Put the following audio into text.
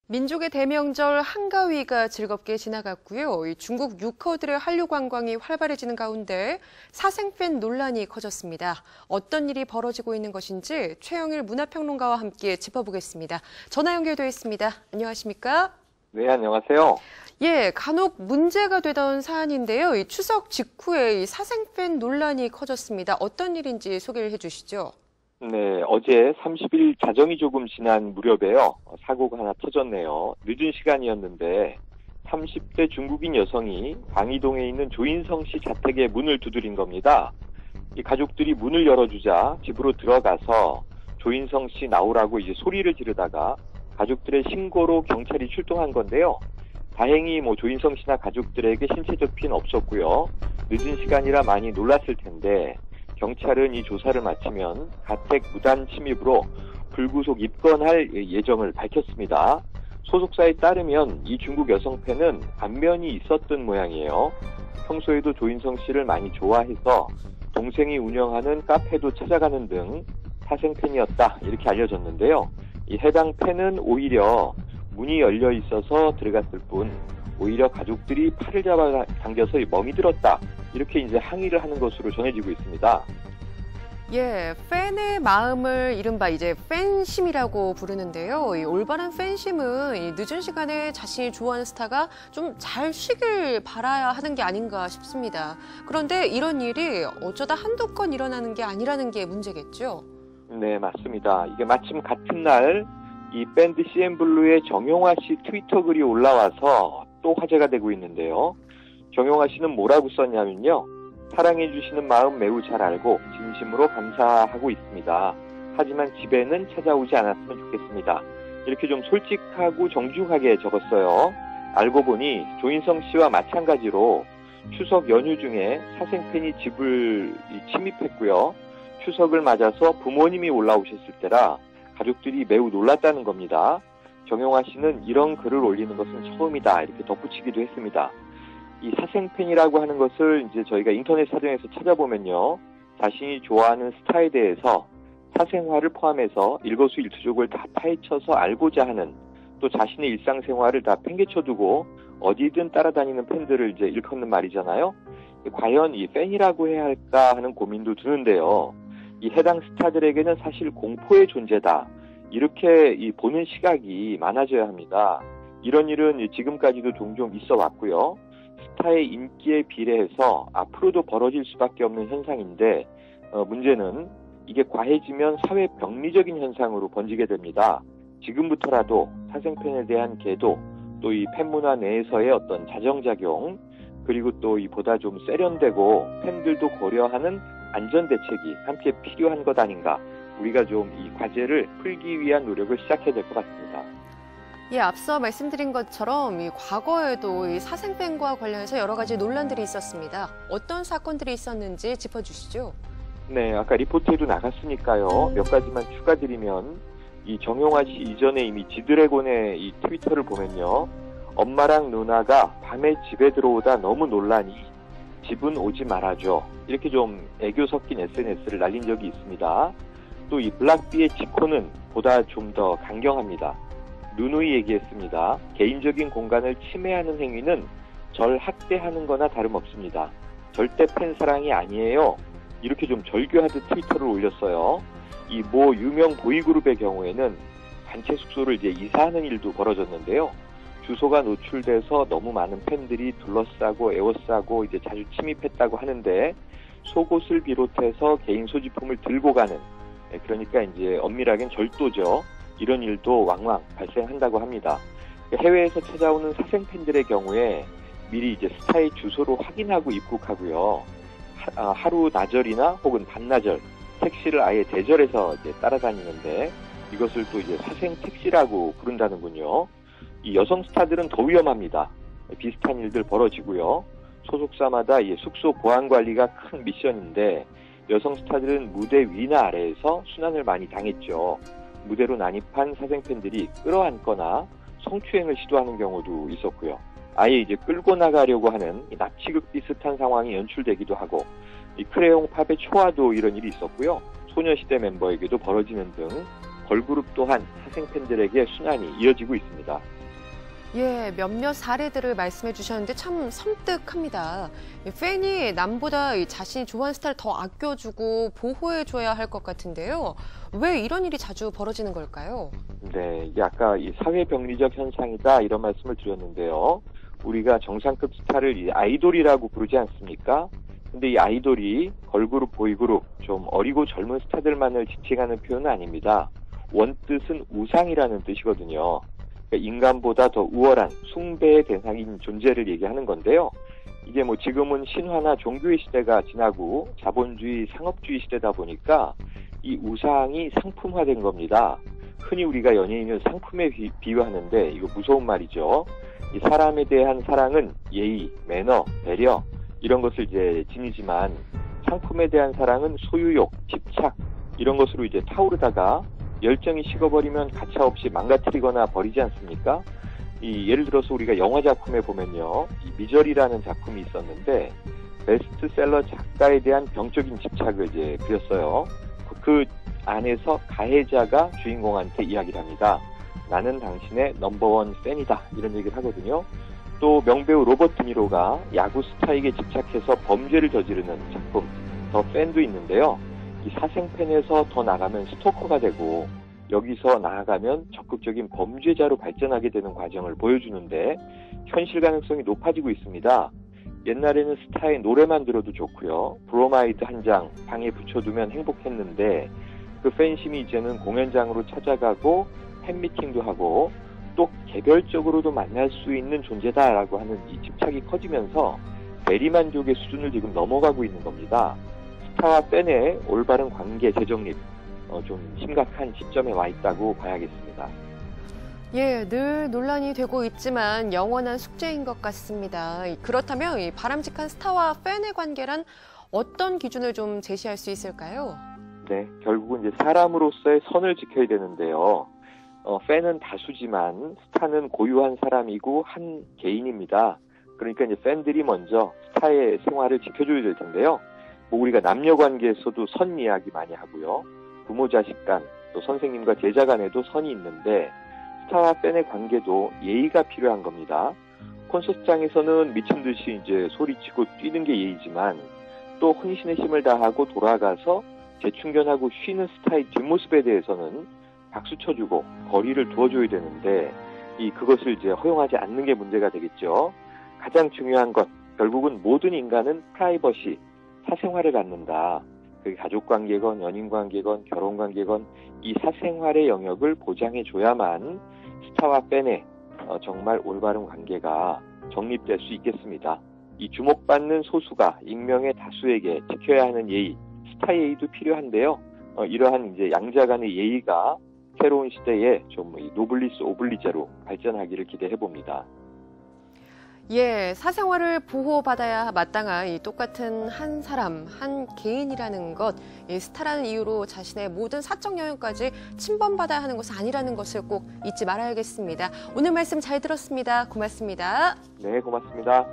민족의 대명절 한가위가 즐겁게 지나갔고요. 중국 유커들의 한류 관광이 활발해지는 가운데 사생팬 논란이 커졌습니다. 어떤 일이 벌어지고 있는 것인지 최영일 문화평론가와 함께 짚어보겠습니다. 전화 연결되어 있습니다. 안녕하십니까? 네, 안녕하세요. 예, 간혹 문제가 되던 사안인데요. 이 추석 직후에 이 사생팬 논란이 커졌습니다. 어떤 일인지 소개를 해주시죠. 네, 어제 30일 자정이 조금 지난 무렵에요. 사고가 하나 터졌네요. 늦은 시간이었는데 30대 중국인 여성이 광이동에 있는 조인성 씨 자택에 문을 두드린 겁니다. 이 가족들이 문을 열어주자 집으로 들어가서 조인성 씨 나오라고 이제 소리를 지르다가 가족들의 신고로 경찰이 출동한 건데요. 다행히 조인성 씨나 가족들에게 신체적 피해는 없었고요. 늦은 시간이라 많이 놀랐을 텐데 경찰은 이 조사를 마치면 가택 무단 침입으로 불구속 입건할 예정을 밝혔습니다. 소속사에 따르면 이 중국 여성 팬은 안면이 있었던 모양이에요. 평소에도 조인성 씨를 많이 좋아해서 동생이 운영하는 카페도 찾아가는 등 사생팬이었다 이렇게 알려졌는데요. 이 해당 팬은 오히려 문이 열려 있어서 들어갔을 뿐 오히려 가족들이 팔을 잡아 당겨서 멍이 들었다 이렇게 이제 항의를 하는 것으로 전해지고 있습니다. 예, 팬의 마음을 이른바 이제 팬심이라고 부르는데요. 이 올바른 팬심은 이 늦은 시간에 자신이 좋아하는 스타가 좀 잘 쉬길 바라야 하는 게 아닌가 싶습니다. 그런데 이런 일이 어쩌다 한두 건 일어나는 게 아니라는 게 문제겠죠? 네, 맞습니다. 이게 마침 같은 날 이 밴드 CN블루의 정용화 씨 트위터 글이 올라와서 또 화제가 되고 있는데요. 정용화 씨는 뭐라고 썼냐면요. 사랑해 주시는 마음 매우 잘 알고 진심으로 감사하고 있습니다. 하지만 집에는 찾아오지 않았으면 좋겠습니다. 이렇게 좀 솔직하고 정중하게 적었어요. 알고 보니 조인성 씨와 마찬가지로 추석 연휴 중에 사생팬이 집을 침입했고요. 추석을 맞아서 부모님이 올라오셨을 때라 가족들이 매우 놀랐다는 겁니다. 정용화 씨는 이런 글을 올리는 것은 처음이다 이렇게 덧붙이기도 했습니다. 이 사생팬이라고 하는 것을 이제 저희가 인터넷 사전에서 찾아보면요. 자신이 좋아하는 스타에 대해서 사생활을 포함해서 일거수일투족을 다 파헤쳐서 알고자 하는 또 자신의 일상생활을 다 팽개쳐두고 어디든 따라다니는 팬들을 이제 일컫는 말이잖아요. 과연 이 팬이라고 해야 할까 하는 고민도 드는데요. 이 해당 스타들에게는 사실 공포의 존재다. 이렇게 보는 시각이 많아져야 합니다. 이런 일은 지금까지도 종종 있어 왔고요. 스타의 인기에 비례해서 앞으로도 벌어질 수밖에 없는 현상인데 문제는 이게 과해지면 사회 병리적인 현상으로 번지게 됩니다. 지금부터라도 사생팬에 대한 계도, 또 이 팬문화 내에서의 어떤 자정작용, 그리고 또 보다 좀 세련되고 팬들도 고려하는 안전대책이 함께 필요한 것 아닌가. 우리가 좀 이 과제를 풀기 위한 노력을 시작해야 될 것 같습니다. 예, 앞서 말씀드린 것처럼 이 과거에도 이 사생팬과 관련해서 여러 가지 논란들이 있었습니다. 어떤 사건들이 있었는지 짚어주시죠. 네, 아까 리포트에도 나갔으니까요. 몇 가지만 추가드리면 이 정용화 씨 이전에 이미 지드래곤의 이 트위터를 보면요. 엄마랑 누나가 밤에 집에 들어오다 너무 놀라니 집은 오지 말아줘. 이렇게 좀 애교 섞인 SNS를 날린 적이 있습니다. 또 이 블락비의 지코는 보다 좀 더 강경합니다. 누누이 얘기했습니다. 개인적인 공간을 침해하는 행위는 절 학대하는 거나 다름없습니다. 절대 팬사랑이 아니에요. 이렇게 좀 절규하듯 트위터를 올렸어요. 이 모 유명 보이그룹의 경우에는 단체 숙소를 이제 이사하는 일도 벌어졌는데요. 주소가 노출돼서 너무 많은 팬들이 둘러싸고 에워싸고 이제 자주 침입했다고 하는데 속옷을 비롯해서 개인 소지품을 들고 가는, 그러니까 이제 엄밀하게는 절도죠. 이런 일도 왕왕 발생한다고 합니다. 해외에서 찾아오는 사생팬들의 경우에 미리 이제 스타의 주소를 확인하고 입국하고요. 하루 나절이나 혹은 반나절 택시를 아예 대절해서 이제 따라다니는데 이것을 또 이제 사생 택시라고 부른다는군요. 이 여성 스타들은 더 위험합니다. 비슷한 일들 벌어지고요. 소속사마다 이 숙소 보안 관리가 큰 미션인데 여성 스타들은 무대 위나 아래에서 순환을 많이 당했죠. 무대로 난입한 사생팬들이 끌어안거나 성추행을 시도하는 경우도 있었고요. 아예 이제 끌고 나가려고 하는 납치극 비슷한 상황이 연출되기도 하고 이 크레용 팝의 초아도 이런 일이 있었고요. 소녀시대 멤버에게도 벌어지는 등 걸그룹 또한 사생 팬들에게 순환이 이어지고 있습니다. 예, 몇몇 사례들을 말씀해 주셨는데 참 섬뜩합니다. 팬이 남보다 자신이 좋아하는 스타를 더 아껴주고 보호해줘야 할 것 같은데요. 왜 이런 일이 자주 벌어지는 걸까요? 네, 이게 아까 이 사회병리적 현상이다 이런 말씀을 드렸는데요. 우리가 정상급 스타를 이 아이돌이라고 부르지 않습니까? 근데 이 아이돌이 걸그룹, 보이그룹, 좀 어리고 젊은 스타들만을 지칭하는 표현은 아닙니다. 원뜻은 우상이라는 뜻이거든요. 그러니까 인간보다 더 우월한 숭배의 대상인 존재를 얘기하는 건데요. 이게 뭐 지금은 신화나 종교의 시대가 지나고 자본주의, 상업주의 시대다 보니까 이 우상이 상품화된 겁니다. 흔히 우리가 연예인을 상품에 비유하는데 이거 무서운 말이죠. 이 사람에 대한 사랑은 예의, 매너, 배려 이런 것을 이제 지니지만 상품에 대한 사랑은 소유욕, 집착 이런 것으로 이제 타오르다가 열정이 식어버리면 가차없이 망가뜨리거나 버리지 않습니까? 예를 들어서 우리가 영화 작품에 보면요, 이 미저리라는 작품이 있었는데 베스트셀러 작가에 대한 병적인 집착을 이제 그렸어요. 그 안에서 가해자가 주인공한테 이야기를 합니다. 나는 당신의 넘버원 팬이다 이런 얘기를 하거든요. 또 명배우 로버트 드니로가 야구 스타에게 집착해서 범죄를 저지르는 작품 더 팬도 있는데요. 이 사생팬에서 더 나가면 스토커가 되고 여기서 나아가면 적극적인 범죄자로 발전하게 되는 과정을 보여주는데 현실 가능성이 높아지고 있습니다. 옛날에는 스타의 노래만 들어도 좋고요. 브로마이드 한 장 방에 붙여두면 행복했는데 그 팬심이 이제는 공연장으로 찾아가고 팬미팅도 하고 또 개별적으로도 만날 수 있는 존재다라고 하는 이 집착이 커지면서 대리만족의 수준을 지금 넘어가고 있는 겁니다. 스타와 팬의 올바른 관계 재정립 좀 심각한 시점에 와 있다고 봐야겠습니다. 예, 늘 논란이 되고 있지만 영원한 숙제인 것 같습니다. 그렇다면 이 바람직한 스타와 팬의 관계란 어떤 기준을 좀 제시할 수 있을까요? 네, 결국은 이제 사람으로서의 선을 지켜야 되는데요. 팬은 다수지만 스타는 고유한 사람이고 한 개인입니다. 그러니까 이제 팬들이 먼저 스타의 생활을 지켜줘야 될 텐데요. 뭐 우리가 남녀 관계에서도 선 이야기 많이 하고요. 부모 자식 간, 또 선생님과 제자 간에도 선이 있는데 스타와 팬의 관계도 예의가 필요한 겁니다. 콘서트장에서는 미친 듯이 이제 소리치고 뛰는 게 예의지만 또 혼신의 힘을 다하고 돌아가서 재충전하고 쉬는 스타의 뒷모습에 대해서는 박수 쳐주고 거리를 두어줘야 되는데 그것을 이제 허용하지 않는 게 문제가 되겠죠. 가장 중요한 것, 결국은 모든 인간은 프라이버시, 사생활을 갖는다. 그 가족관계건 연인관계건 결혼관계건 이 사생활의 영역을 보장해줘야만 스타와 팬의 정말 올바른 관계가 정립될 수 있겠습니다. 이 주목받는 소수가 익명의 다수에게 지켜야 하는 예의, 스타 예의도 필요한데요. 이러한 이제 양자 간의 예의가 새로운 시대에 좀 노블리스 오블리제로 발전하기를 기대해 봅니다. 예, 사생활을 보호받아야 마땅한 이 똑같은 한 사람, 한 개인이라는 것, 이 스타라는 이유로 자신의 모든 사적 영역까지 침범받아야 하는 것은 아니라는 것을 꼭 잊지 말아야겠습니다. 오늘 말씀 잘 들었습니다. 고맙습니다. 네, 고맙습니다.